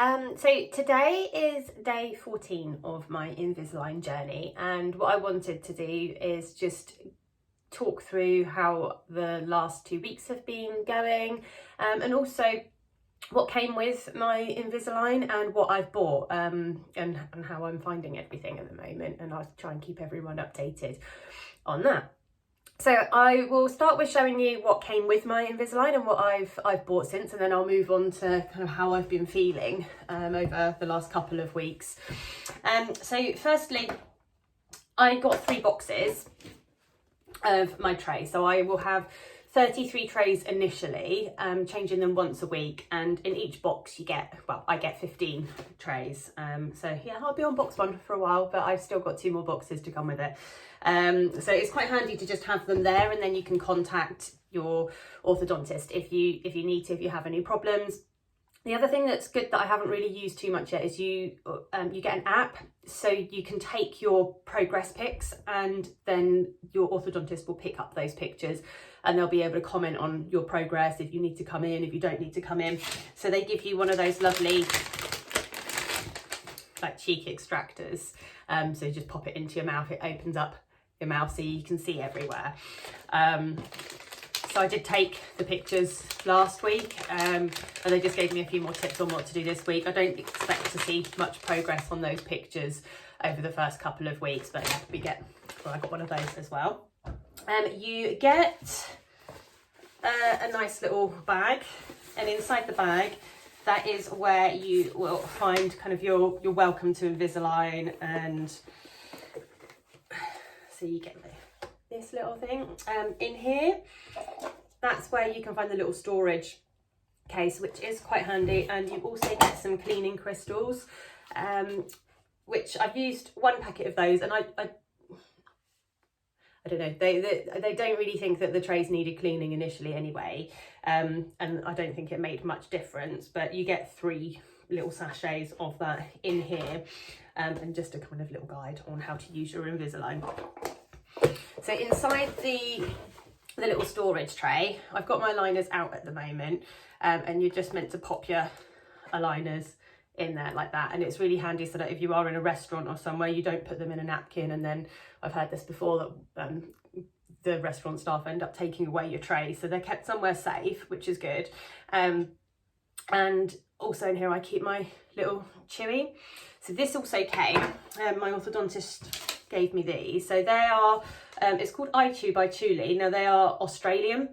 So today is day 14 of my Invisalign journey, and what I wanted to do is just talk through how the last 2 weeks have been going, and also what came with my Invisalign and what I've bought, and how I'm finding everything at the moment, and I'll try and keep everyone updated on that. So I will start with showing you what came with my Invisalign and what I've bought since, and then I'll move on to kind of how I've been feeling over the last couple of weeks. So firstly, I got 3 boxes of my tray. So I will have 33 trays initially, changing them once a week, and in each box you get, well, I get 15 trays. So yeah, I'll be on box 1 for a while, but I've still got 2 more boxes to come with it. So it's quite handy to just have them there, and then you can contact your orthodontist if you need to, if you have any problems. The other thing that's good that I haven't really used too much yet is you get an app, so you can take your progress pics, and then your orthodontist will pick up those pictures and they'll be able to comment on your progress, if you need to come in, if you don't need to come in. So they give you one of those lovely like cheek extractors. So you just pop it into your mouth, it opens up your mouth so you can see everywhere. So I did take the pictures last week, and they just gave me a few more tips on what to do this week. I don't expect to see much progress on those pictures over the first couple of weeks, but I got one of those as well. You get a nice little bag, and inside the bag, that is where you will find kind of your welcome to Invisalign, and so you get this little thing in here. That's where you can find the little storage case, which is quite handy, and you also get some cleaning crystals, which I've used 1 packet of those, and I don't know, they don't really think that the trays needed cleaning initially anyway, and I don't think it made much difference, but you get 3 little sachets of that in here, and just a kind of little guide on how to use your Invisalign. So inside the little storage tray, I've got my aligners out at the moment, and you're just meant to pop your aligners in there like that, and it's really handy so that if you are in a restaurant or somewhere, you don't put them in a napkin, and then I've heard this before that the restaurant staff end up taking away your tray, so they're kept somewhere safe, which is good. And also in here I keep my little chewy. So this also came, my orthodontist gave me these. So they are, it's called iChew by Chuli. Now they are Australian.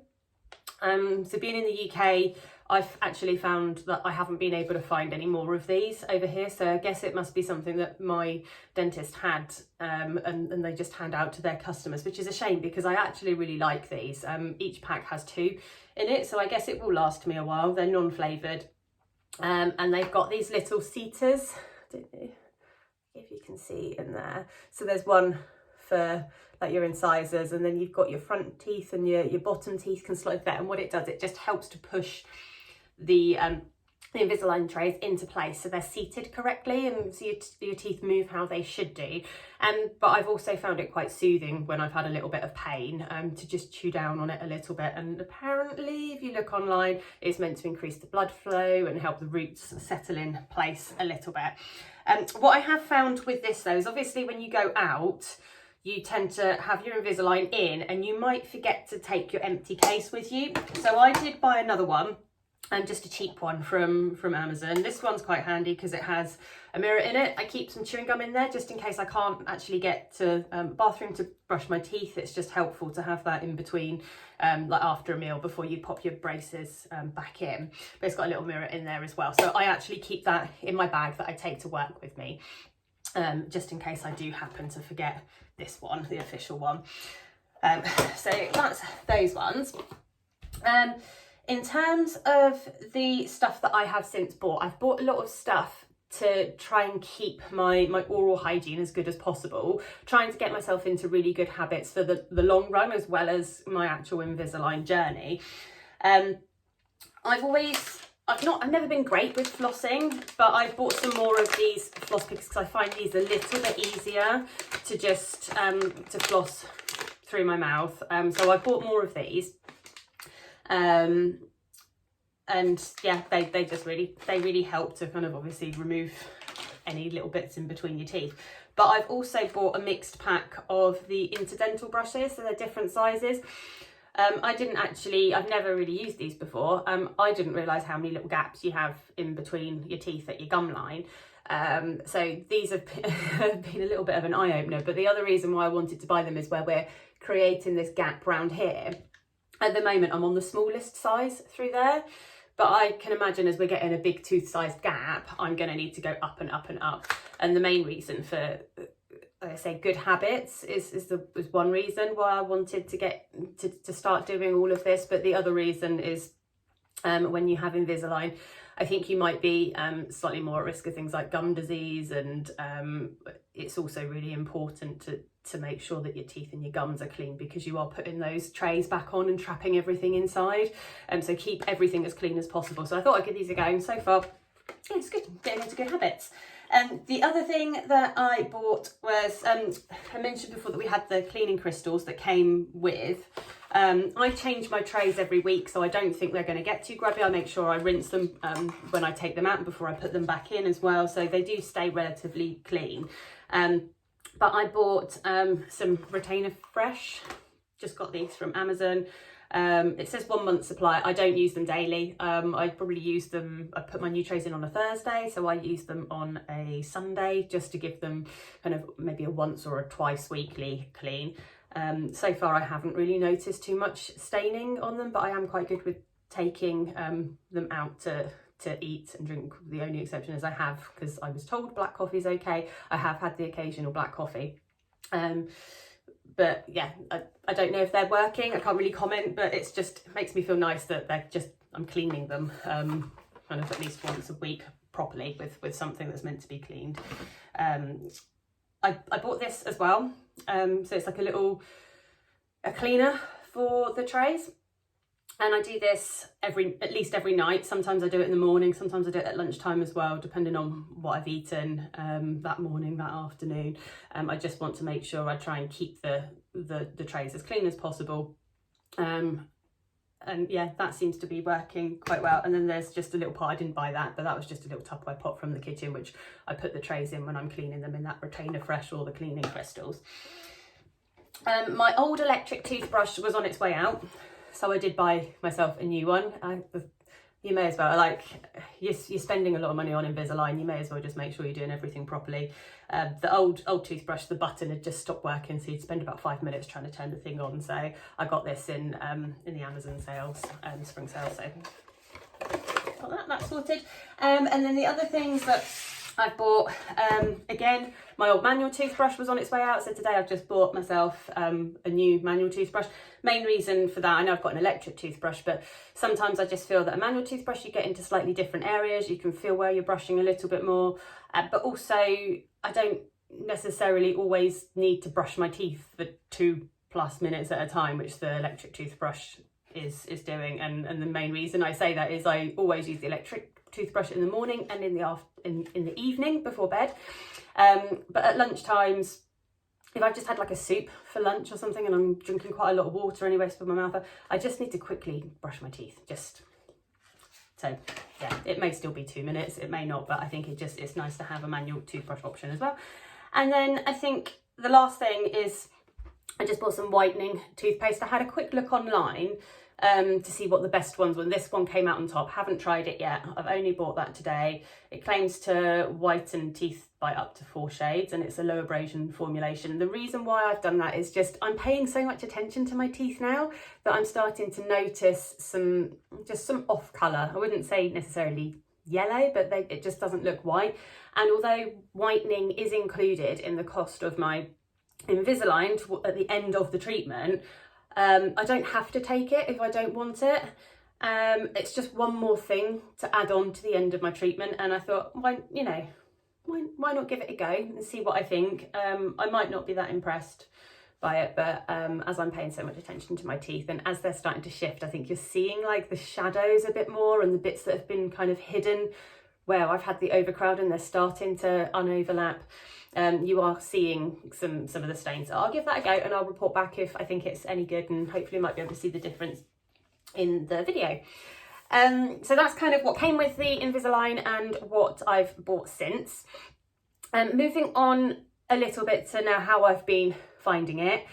So being in the UK, I've actually found that I haven't been able to find any more of these over here. So I guess it must be something that my dentist had, and they just hand out to their customers, which is a shame because I actually really like these. Each pack has 2 in it, so I guess it will last me a while. They're non-flavoured. And they've got these little seaters. I don't know if you can see in there. So there's one for like your incisors, and then you've got your front teeth, and your bottom teeth can slide there. And what it does, it just helps to push the Invisalign trays into place so they're seated correctly, and so your teeth move how they should do. But I've also found it quite soothing when I've had a little bit of pain, to just chew down on it a little bit. And apparently, if you look online, it's meant to increase the blood flow and help the roots settle in place a little bit. What I have found with this though is obviously when you go out, you tend to have your Invisalign in, and you might forget to take your empty case with you. So I did buy another one, and just a cheap one from Amazon. This one's quite handy because it has a mirror in it. I keep some chewing gum in there just in case I can't actually get to bathroom to brush my teeth. It's just helpful to have that in between, like after a meal before you pop your braces back in. But it's got a little mirror in there as well. So I actually keep that in my bag that I take to work with me, just in case I do happen to forget this one, the official one. So that's those ones. In terms of the stuff that I have since bought, I've bought a lot of stuff to try and keep my oral hygiene as good as possible, trying to get myself into really good habits for the long run, as well as my actual Invisalign journey. I've never been great with flossing, but I've bought some more of these floss picks because I find these a little bit easier to just to floss through my mouth. So I bought more of these. and yeah, they just really help to kind of obviously remove any little bits in between your teeth. But I've also bought a mixed pack of the interdental brushes, so they're different sizes. I've never really used these before. I didn't realise how many little gaps you have in between your teeth at your gum line. So these have been a little bit of an eye-opener, but the other reason why I wanted to buy them is where we're creating this gap round here. At the moment, I'm on the smallest size through there, but I can imagine as we're getting a big tooth-sized gap, I'm going to need to go up and up and up. And the main reason for, like I say, good habits is one reason why I wanted to get to start doing all of this. But the other reason is when you have Invisalign, I think you might be slightly more at risk of things like gum disease, and it's also really important to make sure that your teeth and your gums are clean, because you are putting those trays back on and trapping everything inside, and so keep everything as clean as possible. So I thought I'd give these a go, and so far it's good, getting into good habits. The other thing that I bought was, I mentioned before that we had the cleaning crystals that came with. I change my trays every week, so I don't think they're going to get too grubby. I make sure I rinse them when I take them out and before I put them back in as well, so they do stay relatively clean. But I bought some Retainer Fresh, just got these from Amazon. It says 1 month supply. I don't use them daily. I probably use them, I put my new trays in on a Thursday, so I use them on a Sunday just to give them kind of maybe a once or a twice weekly clean. So far I haven't really noticed too much staining on them, but I am quite good with taking them out to eat and drink. The only exception is I have, because I was told black coffee is okay, I have had the occasional black coffee. But yeah, I don't know if they're working, I can't really comment, but it makes me feel nice that I'm cleaning them kind of at least once a week properly with something that's meant to be cleaned. I bought this as well, so it's like a cleaner for the trays, and I do this at least every night. Sometimes I do it in the morning, sometimes I do it at lunchtime as well, depending on what I've eaten that morning, that afternoon. I just want to make sure I try and keep the trays as clean as possible. And yeah, that seems to be working quite well. And then there's just a little pot, I didn't buy that, but that was just a little Tupperware pot from the kitchen, which I put the trays in when I'm cleaning them in that Retainer Fresh or the cleaning crystals. My old electric toothbrush was on its way out, so I did buy myself a new one. You may as well, like, you're spending a lot of money on Invisalign, you may as well just make sure you're doing everything properly. The old toothbrush, the button had just stopped working, so you'd spend about 5 minutes trying to turn the thing on. So I got this in the Amazon sales, spring sale, so got that's sorted. And then the other things that I've bought, again, my old manual toothbrush was on its way out, so today I've just bought myself a new manual toothbrush. Main reason for that, I know I've got an electric toothbrush, but sometimes I just feel that a manual toothbrush, you get into slightly different areas, you can feel where you're brushing a little bit more, but also I don't necessarily always need to brush my teeth for 2+ minutes at a time, which the electric toothbrush is doing. And the main reason I say that is I always use the electric toothbrush in the morning and in the evening before bed, but at lunch times, if I've just had like a soup for lunch or something and I'm drinking quite a lot of water anyway to put my mouth up, I just need to quickly brush my teeth, so yeah, it may still be 2 minutes, it may not, but I think it's nice to have a manual toothbrush option as well. And then I think the last thing is I just bought some whitening toothpaste. I had a quick look online to see what the best ones were. This one came out on top. Haven't tried it yet. I've only bought that today. It claims to whiten teeth by up to 4 shades, and it's a low abrasion formulation. The reason why I've done that is just I'm paying so much attention to my teeth now that I'm starting to notice some off colour. I wouldn't say necessarily yellow, but it just doesn't look white. And although whitening is included in the cost of my Invisalign at the end of the treatment, I don't have to take it if I don't want it. It's just one more thing to add on to the end of my treatment, and I thought, why not give it a go and see what I think. I might not be that impressed by it, but as I'm paying so much attention to my teeth and as they're starting to shift, I think you're seeing like the shadows a bit more and the bits that have been kind of hidden where I've had the overcrowd and they're starting to unoverlap. You are seeing some of the stains. So I'll give that a go and I'll report back if I think it's any good, and hopefully might be able to see the difference in the video. So that's kind of what came with the Invisalign and what I've bought since. Moving on a little bit to now how I've been finding it.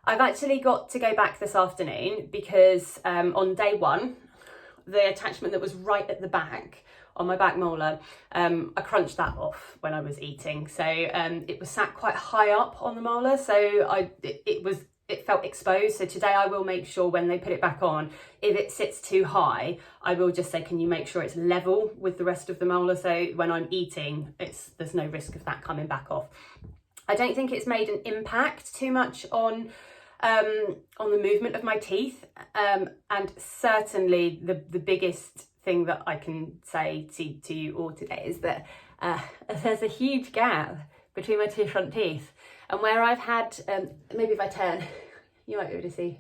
I've actually got to go back this afternoon because on day one, the attachment that was right at the back on my back molar, I crunched that off when I was eating. So it was sat quite high up on the molar, so it felt exposed. So today I will make sure when they put it back on, if it sits too high, I will just say, can you make sure it's level with the rest of the molar? So when I'm eating, there's no risk of that coming back off. I don't think it's made an impact too much on the movement of my teeth. And certainly the biggest thing that I can say to you all today is that there's a huge gap between my two front teeth. And where I've had, maybe if I turn, you might be able to see,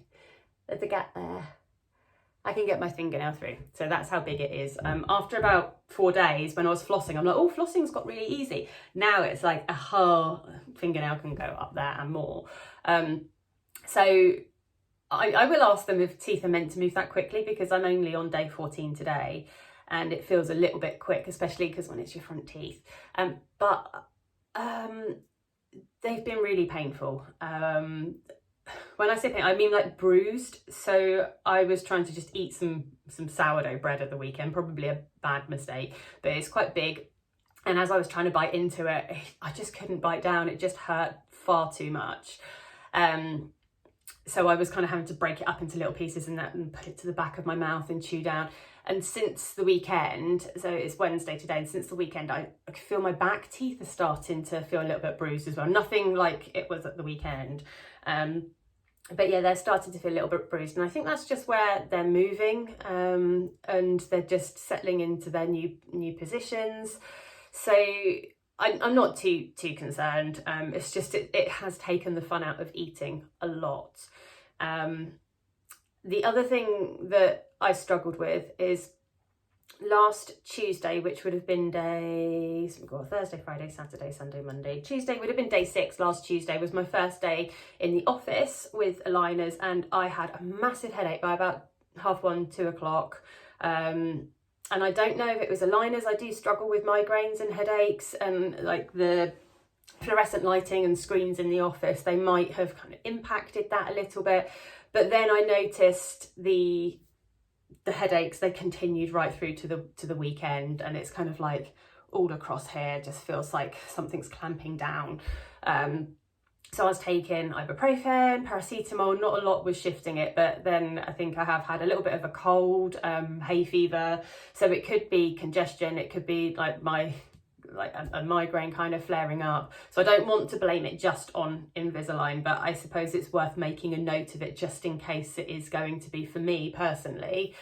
there's a gap there. I can get my fingernail through. So that's how big it is. After about 4 days, when I was flossing, I'm like, oh, flossing's got really easy. Now it's like a whole fingernail can go up there and more. So I will ask them if teeth are meant to move that quickly, because I'm only on day 14 today and it feels a little bit quick, especially because when it's your front teeth. But they've been really painful. When I say pain, I mean like bruised. So I was trying to just eat some sourdough bread at the weekend, probably a bad mistake, but it's quite big. And as I was trying to bite into it, I just couldn't bite down. It just hurt far too much. So I was kind of having to break it up into little pieces and put it to the back of my mouth and chew down. And since the weekend, so it's Wednesday today, and since the weekend, I feel my back teeth are starting to feel a little bit bruised as well. Nothing like it was at the weekend. But yeah, they're starting to feel a little bit bruised. And I think that's just where they're moving and they're just settling into their new positions. So I'm not too concerned. It's just it has taken the fun out of eating a lot. The other thing that I struggled with is last Tuesday, which would have been Thursday, Friday, Saturday, Sunday, Monday. Tuesday would have been day 6. Last Tuesday was my first day in the office with aligners, and I had a massive headache by about 1:30, 2 o'clock. And I don't know if it was aligners. I do struggle with migraines and headaches, and like the fluorescent lighting and screens in the office, they might have kind of impacted that a little bit. But then I noticed the headaches, they continued right through to the weekend, and it's kind of like all across here, just feels like something's clamping down. So I was taking ibuprofen, paracetamol, not a lot was shifting it, but then I think I have had a little bit of a cold, hay fever. So it could be congestion, it could be like a migraine kind of flaring up. So I don't want to blame it just on Invisalign, but I suppose it's worth making a note of it just in case it is going to be, for me personally,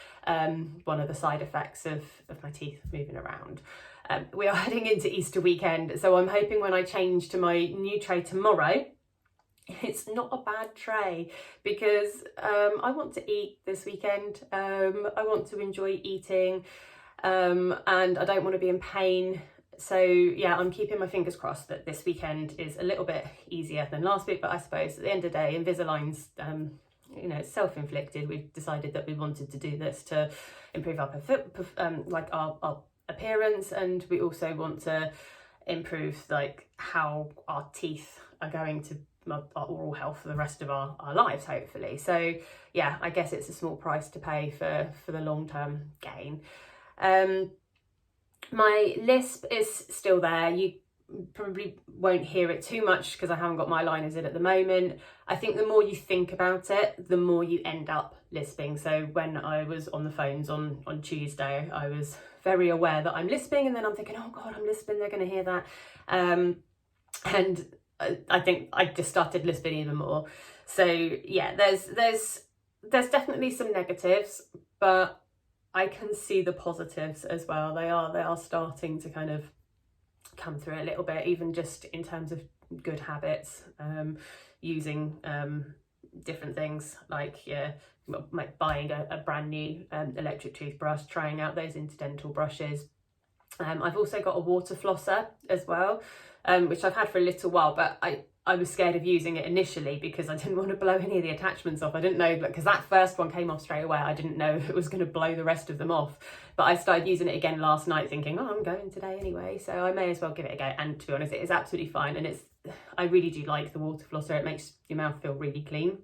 one of the side effects of my teeth moving around. We are heading into Easter weekend, so I'm hoping when I change to my new tray tomorrow, it's not a bad tray, because I want to eat this weekend. I want to enjoy eating, and I don't want to be in pain. So yeah, I'm keeping my fingers crossed that this weekend is a little bit easier than last week. But I suppose at the end of the day, Invisalign's it's self-inflicted. We've decided that we wanted to do this to improve our our appearance, and we also want to improve like how our teeth are going to our oral health for the rest of our lives, hopefully. So yeah, I guess it's a small price to pay for the long-term gain. My lisp is still there. You probably won't hear it too much because I haven't got my aligners in at the moment. I think the more you think about it, the more you end up lisping. So when I was on the phones on Tuesday, I was very aware that I'm lisping, and then I'm thinking, oh God, I'm lisping, they're going to hear that. And I think I just started lisping even more. So yeah, there's definitely some negatives, but I can see the positives as well. They are starting to kind of come through a little bit, even just in terms of good habits, using different things like buying a brand new electric toothbrush, trying out those interdental brushes. I've also got a water flosser as well, which I've had for a little while, but I was scared of using it initially because I didn't want to blow any of the attachments off. I didn't know, because that first one came off straight away. I didn't know it was going to blow the rest of them off. But I started using it again last night thinking, oh, I'm going today anyway, so I may as well give it a go. And to be honest, it is absolutely fine. And I really do like the water flosser. It makes your mouth feel really clean.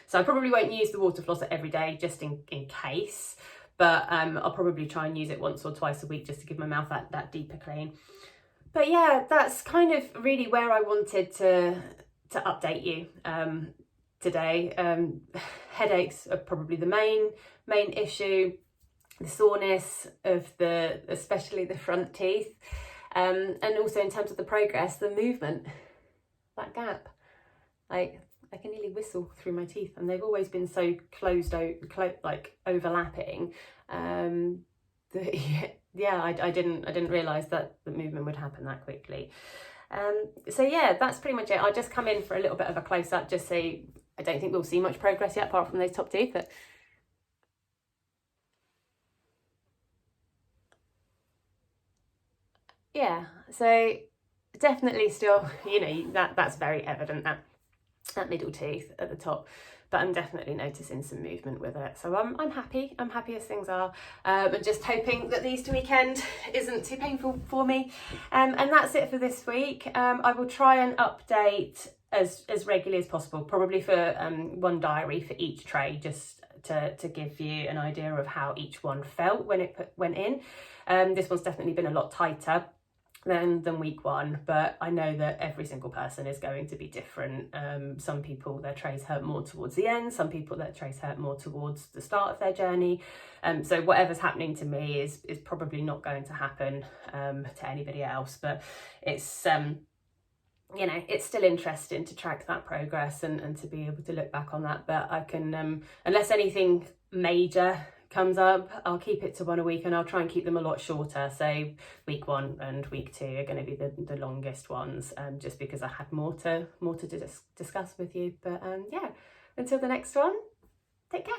So I probably won't use the water flosser every day just in case. But I'll probably try and use it once or twice a week just to give my mouth that deeper clean. But yeah, that's kind of really where I wanted to update you today. Headaches are probably the main issue. The soreness of especially the front teeth, and also in terms of the progress, the movement, that gap. Like, I can nearly whistle through my teeth, and they've always been so closed out, like overlapping. I didn't realise that the movement would happen that quickly. So yeah, that's pretty much it. I'll just come in for a little bit of a close up, just so I don't think we'll see much progress yet apart from those top teeth. But yeah, so definitely still, that's very evident, that middle tooth at the top, but I'm definitely noticing some movement with it. So I'm happy as things are, and just hoping that the Easter weekend isn't too painful for me. And that's it for this week. I will try and update as regularly as possible, probably for one diary for each tray, just to give you an idea of how each one felt when it went in. This one's definitely been a lot tighter than week one, but I know that every single person is going to be different. Some people, their trays hurt more towards the end, some people their trays hurt more towards the start of their journey. So whatever's happening to me is probably not going to happen to anybody else, but it's it's still interesting to track that progress and to be able to look back on that. But I can, unless anything major comes up, I'll keep it to one a week, and I'll try and keep them a lot shorter. So week 1 and week 2 are going to be the longest ones, just because I had more to discuss with you. But yeah, until the next one, take care.